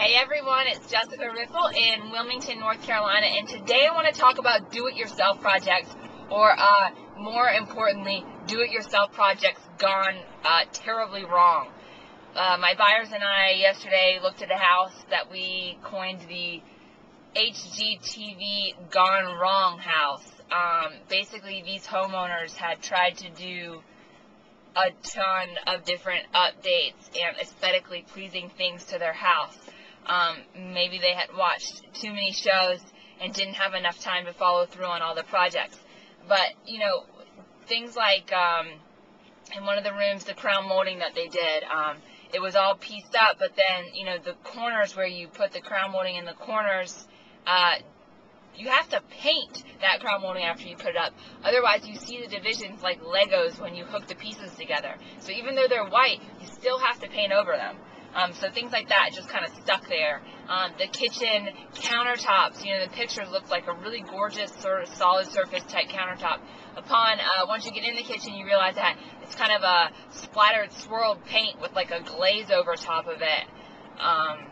Hey everyone, it's Jessica Riffle in Wilmington, North Carolina, and today I want to talk about do-it-yourself projects, or more importantly, do-it-yourself projects gone terribly wrong. My buyers and I yesterday looked at a house that we coined the HGTV gone wrong house. Basically, these homeowners had tried to do a ton of different updates and aesthetically pleasing things to their house. Maybe they had watched too many shows and didn't have enough time to follow through on all the projects. But, you know, things like in one of the rooms, the crown molding that they did, it was all pieced up, but then, you know, the corners where you put the crown molding in the corners, you have to paint that crown molding after you put it up. Otherwise, you see the divisions like Legos when you hook the pieces together. So even though they're white, you still have to paint over them. So things like that just kind of stuck there. The kitchen countertops, you know, the pictures look like a really gorgeous sort of solid surface type countertop. Once you get in the kitchen, you realize that it's kind of a splattered, swirled paint with like a glaze over top of it. On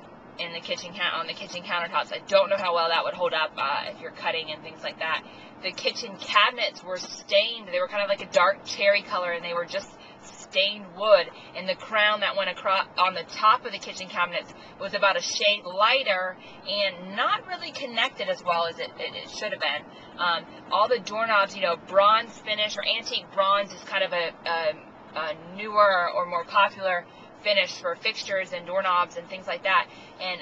the kitchen countertops. I don't know how well that would hold up if you're cutting and things like that. The kitchen cabinets were stained. They were kind of like a dark cherry color, and they were just stained wood. And the crown that went across on the top of the kitchen cabinets was about a shade lighter and not really connected as well as it should have been. All the doorknobs, you know, bronze finish or antique bronze is kind of a newer or more popular finish for fixtures and doorknobs and things like that. And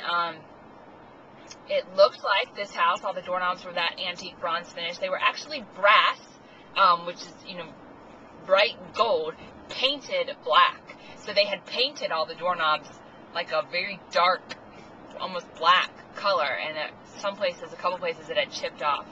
it looked like this house, all the doorknobs were that antique bronze finish. They were actually brass, which is, you know, bright gold, painted black. So they had painted all the doorknobs like a very dark, almost black color, and at a couple places it had chipped off.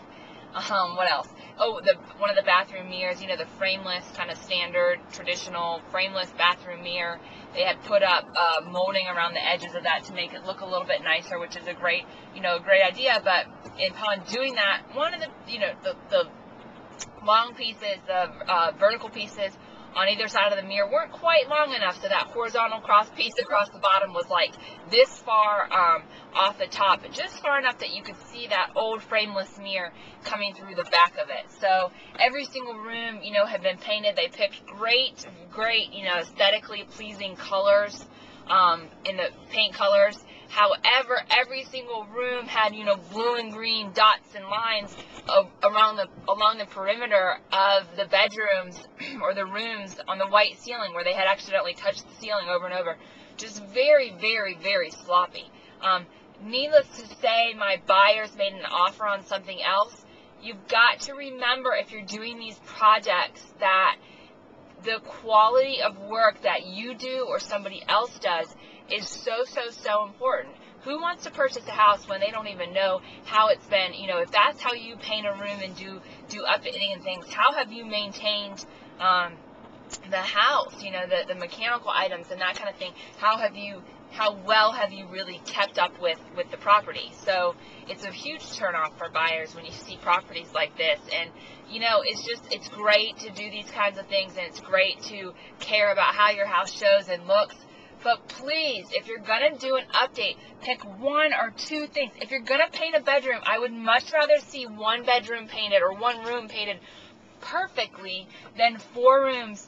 What else? Oh, one of the bathroom mirrors, you know, the frameless, kind of standard, traditional frameless bathroom mirror. They had put up molding around the edges of that to make it look a little bit nicer, which is a great idea. But upon doing that, one of the, you know, the long pieces, the vertical pieces on either side of the mirror weren't quite long enough, so that horizontal cross piece across the bottom was like this far off the top, but just far enough that you could see that old frameless mirror coming through the back of it. So every single room, you know, had been painted. They picked great, you know, aesthetically pleasing colors in the paint colors. However, every single room had, you know, blue and green dots and lines along the perimeter of the bedrooms or the rooms on the white ceiling where they had accidentally touched the ceiling over and over. Just very, very, very sloppy. Needless to say, my buyers made an offer on something else. You've got to remember, if you're doing these projects, that the quality of work that you do or somebody else does is so important. Who wants to purchase a house when they don't even know how it's been? You know, if that's how you paint a room and do updating and things, how have you maintained the house? You know, the mechanical items and that kind of thing. How well have you really kept up with the property? So it's a huge turnoff for buyers when you see properties like this. And, you know, it's great to do these kinds of things, and it's great to care about how your house shows and looks. But please, if you're going to do an update, pick one or two things. If you're going to paint a bedroom, I would much rather see one bedroom painted or one room painted perfectly than four rooms,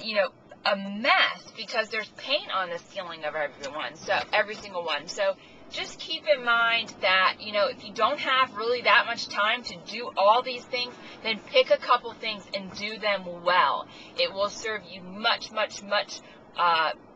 you know, a mess, because there's paint on the ceiling of every single one. So just keep in mind that, you know, if you don't have really that much time to do all these things, then pick a couple things and do them well. It will serve you much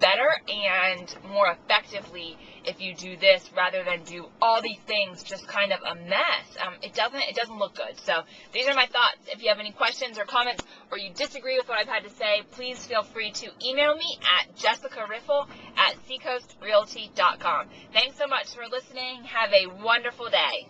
better and more effectively if you do this rather than do all these things just kind of a mess. It doesn't look good. So these are my thoughts. If you have any questions or comments, or you disagree with what I've had to say, please feel free to email me at jessicariffle@seacoastrealty.com. Thanks so much for listening. Have a wonderful day.